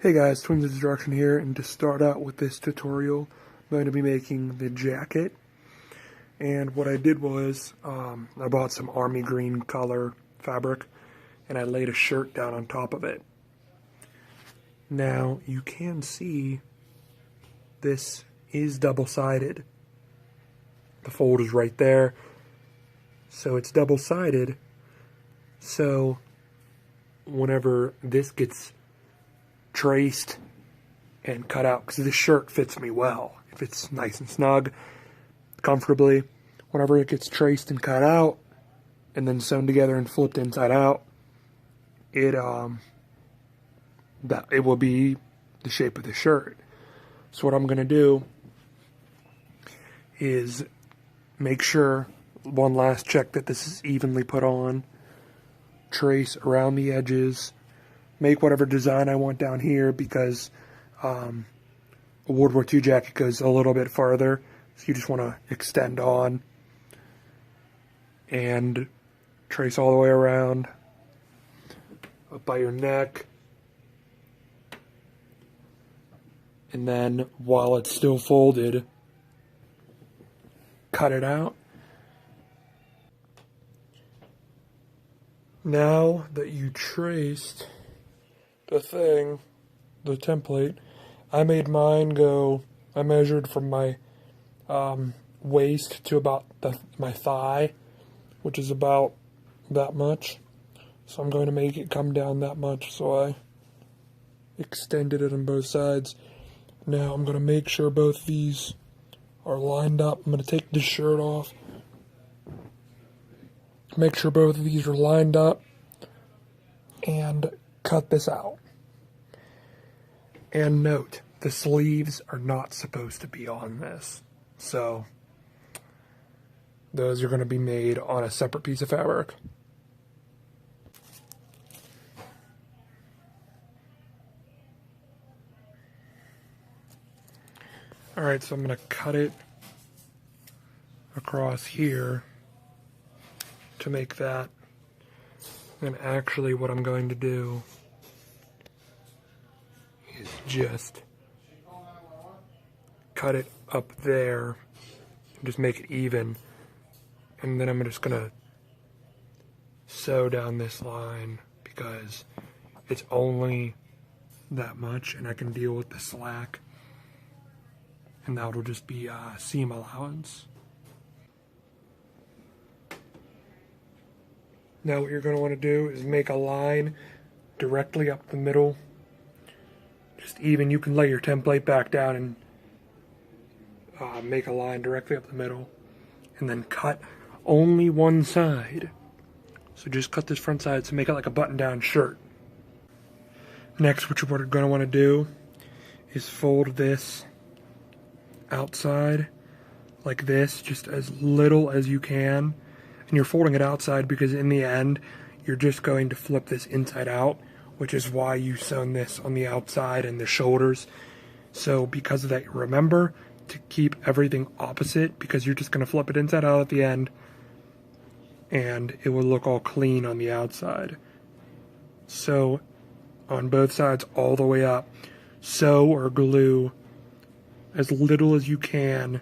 Hey guys, Twins of Destruction here, and to start out with this tutorial, I'm going to be making the jacket. And what I did was, I bought some army green color fabric, and I laid a shirt down on top of it. Now, you can see this is double-sided. The fold is right there, so it's double-sided, so whenever this gets traced and cut out, because this shirt fits me well. It fits nice and snug, comfortably. Whenever it gets traced and cut out, and then sewn together and flipped inside out, it will be the shape of the shirt. So what I'm gonna do is make sure, one last check that this is evenly put on, trace around the edges, make whatever design I want down here, because a World War II jacket goes a little bit farther, so you just want to extend on and trace all the way around up by your neck, and then while it's still folded, cut it out. Now that you traced the thing, the template, I made mine go, I measured from my waist to about my thigh, which is about that much. So I'm going to make it come down that much, so I extended it on both sides. Now I'm going to make sure both these are lined up. I'm going to take this shirt off, make sure both of these are lined up, and cut this out. And note, the sleeves are not supposed to be on this, so those are going to be made on a separate piece of fabric. Alright, so I'm going to cut it across here to make that. And actually what I'm going to do is just cut it up there and just make it even, and then I'm just gonna sew down this line because it's only that much and I can deal with the slack, and that'll just be seam allowance. Now what you're going to want to do is make a line directly up the middle, just even. You can lay your template back down and make a line directly up the middle, and then cut only one side. So just cut this front side to make it like a button-down shirt. Next, what you're going to want to do is fold this outside like this, just as little as you can. And you're folding it outside because in the end, you're just going to flip this inside out, which is why you sewn this on the outside and the shoulders. So because of that, remember to keep everything opposite, because you're just going to flip it inside out at the end and it will look all clean on the outside. So on both sides all the way up, sew or glue as little as you can,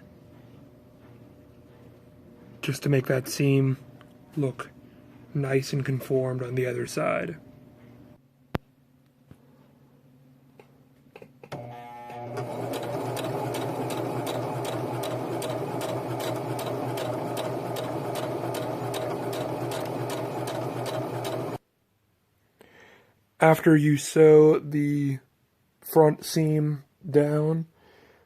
just to make that seam look nice and conformed on the other side. After you sew the front seam down,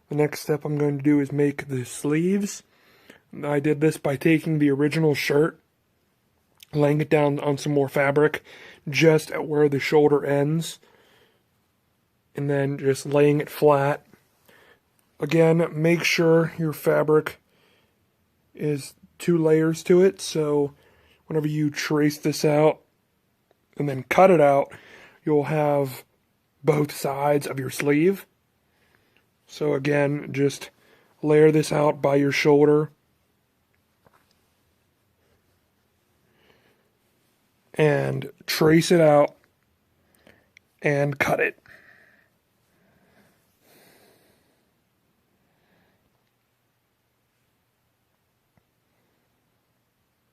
the next step I'm going to do is make the sleeves. I did this by taking the original shirt, laying it down on some more fabric just at where the shoulder ends, and then just laying it flat. Again, make sure your fabric is 2 layers to it, so whenever you trace this out and then cut it out, you'll have both sides of your sleeve. So again, just layer this out by your shoulder and trace it out and cut it.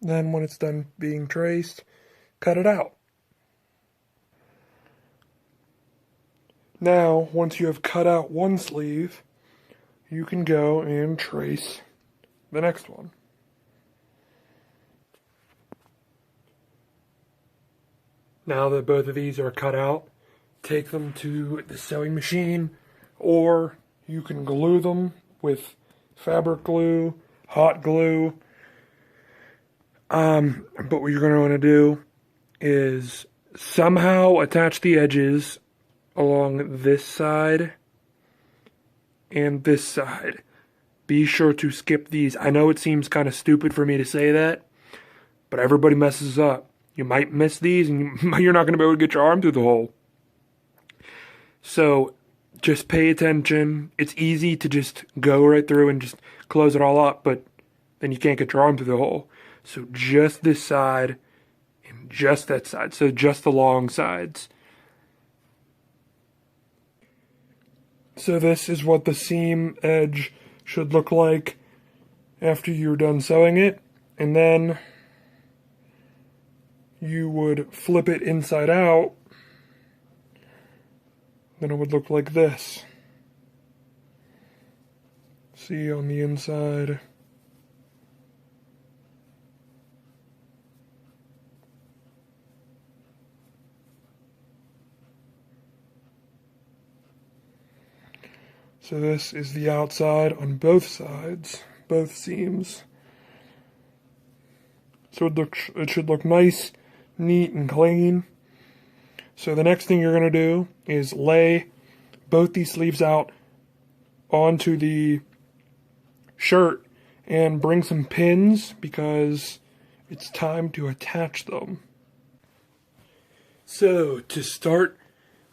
Then when it's done being traced, cut it out. Now, once you have cut out one sleeve, you can go and trace the next one. Now that both of these are cut out, take them to the sewing machine, or you can glue them with fabric glue, hot glue. But what you're going to want to do is somehow attach the edges along this side and this side. Be sure to skip these. I know it seems kind of stupid for me to say that, but everybody messes up. You might miss these and you're not going to be able to get your arm through the hole. So just pay attention. It's easy to just go right through and just close it all up, but then you can't get your arm through the hole. So just this side and just that side. So just the long sides. So this is what the seam edge should look like after you're done sewing it. And then you would flip it inside out. Then it would look like this. See on the inside. So this is the outside on both sides, both seams. So it should look nice, neat, and clean. So the next thing you're going to do is lay both these sleeves out onto the shirt and bring some pins because it's time to attach them. So to start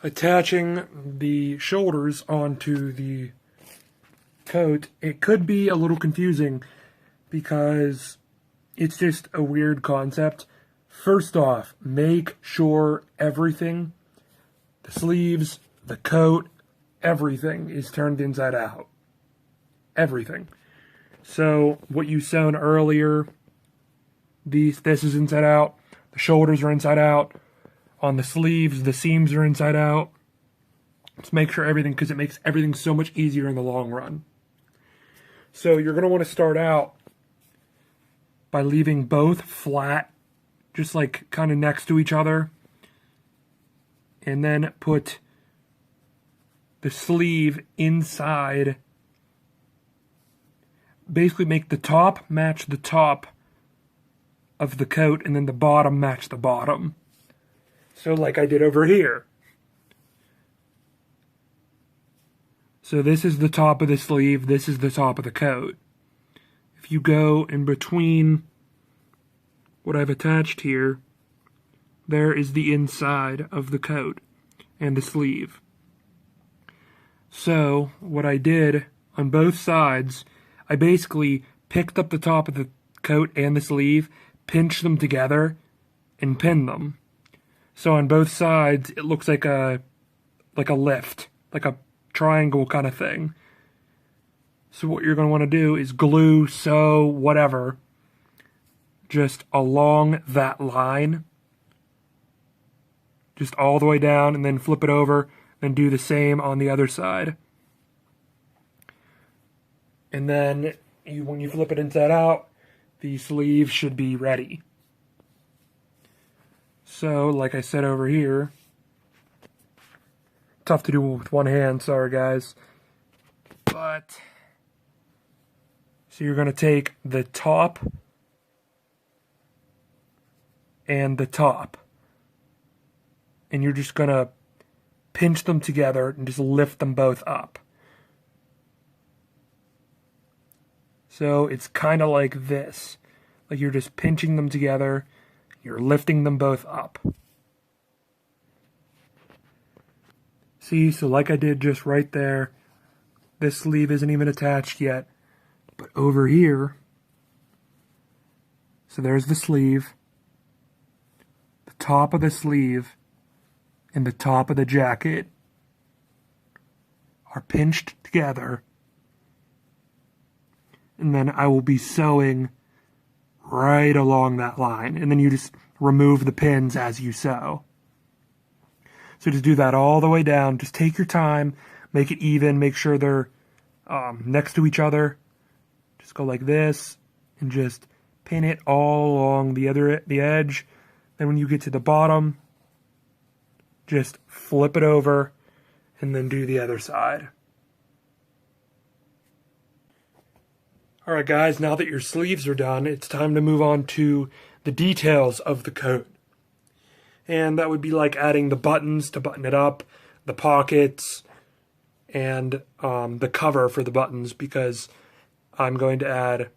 attaching the shoulders onto the coat, it could be a little confusing because it's just a weird concept. First off, make sure everything, the sleeves, the coat, everything is turned inside out. Everything. So what you sewn earlier, this is inside out, the shoulders are inside out, on the sleeves, the seams are inside out. Just make sure everything, because it makes everything so much easier in the long run. So you're going to want to start out by leaving both flat, just like kind of next to each other. And then put the sleeve inside. Basically make the top match the top of the coat and then the bottom match the bottom. So like I did over here. So this is the top of the sleeve, this is the top of the coat. If you go in between what I've attached here, there is the inside of the coat and the sleeve. So what I did on both sides, I basically picked up the top of the coat and the sleeve, pinched them together, and pinned them. So on both sides, it looks like a lift, like a triangle kind of thing. So what you're going to want to do is glue, sew, whatever, just along that line, just all the way down, and then flip it over, and do the same on the other side. And then when you flip it inside out, the sleeve should be ready. So, like I said over here, tough to do with one hand, sorry guys. But, so you're going to take the top and the top. And you're just going to pinch them together and just lift them both up. So it's kind of like this. Like you're just pinching them together. You're lifting them both up. See, so like I did just right there, this sleeve isn't even attached yet. But over here, so there's the sleeve, the top of the sleeve, and the top of the jacket are pinched together. And then I will be sewing right along that line. And then you just remove the pins as you sew. So just do that all the way down. Just take your time, make it even, make sure they're next to each other. Just go like this and just pin it all along the edge. Then when you get to the bottom, just flip it over and then do the other side. Alright guys, now that your sleeves are done, it's time to move on to the details of the coat. And that would be like adding the buttons to button it up, the pockets, and the cover for the buttons, because I'm going to add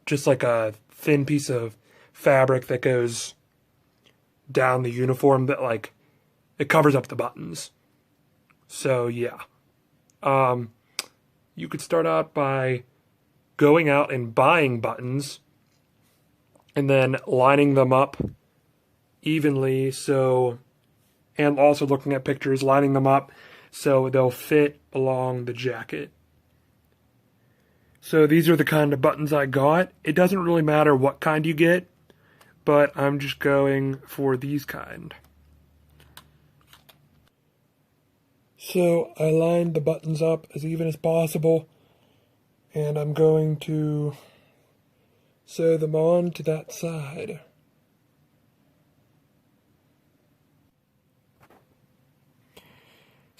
just like a thin piece of fabric that goes down the uniform that like it covers up the buttons. So yeah, you could start out by going out and buying buttons and then lining them up evenly, so, and also looking at pictures, lining them up so they'll fit along the jacket. So these are the kind of buttons I got. It doesn't really matter what kind you get, but I'm just going for these kind. So I lined the buttons up as even as possible, and I'm going to sew them on to that side.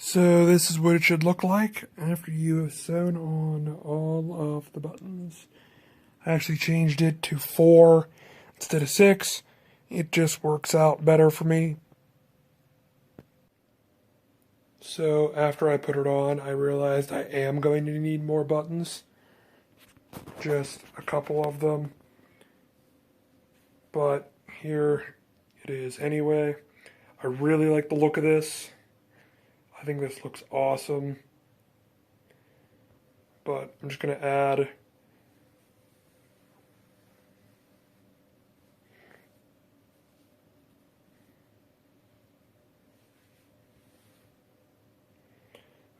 So this is what it should look like after you have sewn on all of the buttons. I actually changed it to 4 instead of 6. It just works out better for me. So after I put it on, I realized I am going to need more buttons. Just a couple of them. But here it is anyway. I really like the look of this. I think this looks awesome. But I'm just going to add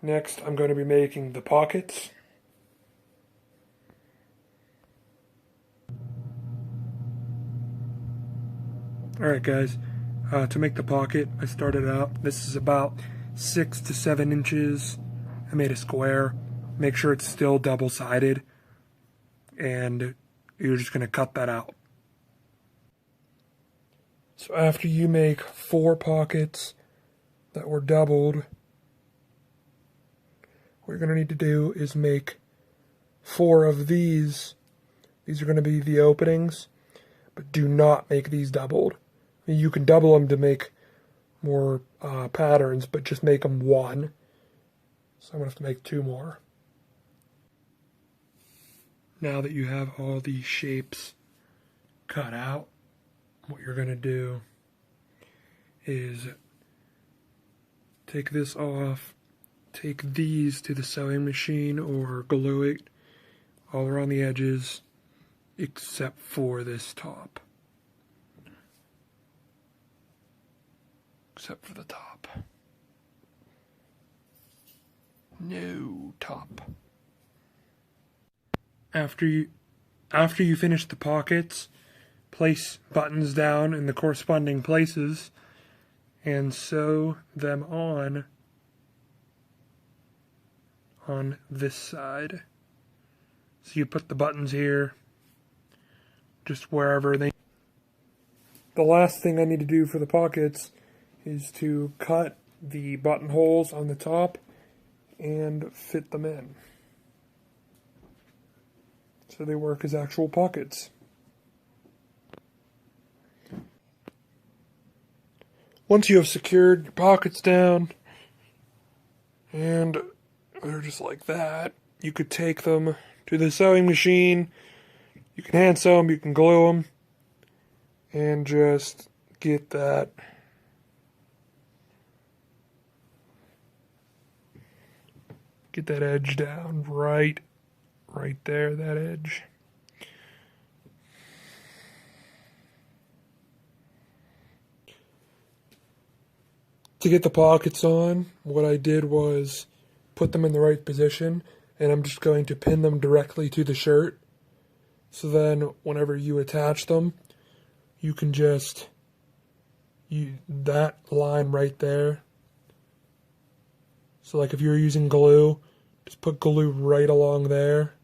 next, I'm going to be making the pockets. Alright guys, to make the pocket, I started out, this is about 6 to 7 inches. I made a square. Make sure it's still double-sided, and you're just going to cut that out. So after you make 4 pockets that were doubled, what you're going to need to do is make 4 of these. These are going to be the openings, but do not make these doubled. You can double them to make more patterns, but just make them 1. So I'm going to have to make 2 more. Now that you have all these shapes cut out, what you're going to do is take this off, take these to the sewing machine or glue it all around the edges except for this top. Except for the top. No top. After you finish the pockets, place buttons down in the corresponding places and sew them on this side. So you put the buttons here, just wherever they. The last thing I need to do for the pockets is to cut the buttonholes on the top and fit them in so they work as actual pockets. Once you have secured your pockets down and they're just like that, you could take them to the sewing machine. You can hand sew them, you can glue them, and just get that edge down right there, that edge. To get the pockets on, what I did was put them in the right position, and I'm just going to pin them directly to the shirt So then whenever you attach them, you can just, that line right there. So like if you're using glue, just put glue right along there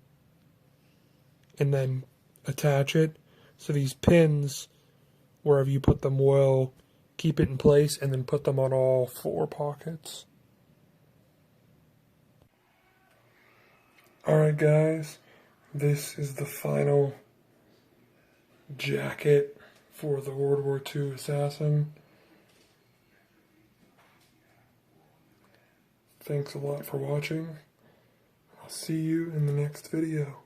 and then attach it. So these pins, wherever you put them, will keep it in place, and then put them on all 4 pockets. Alright guys, this is the final jacket for the World War II assassin. Thanks a lot for watching. I'll see you in the next video.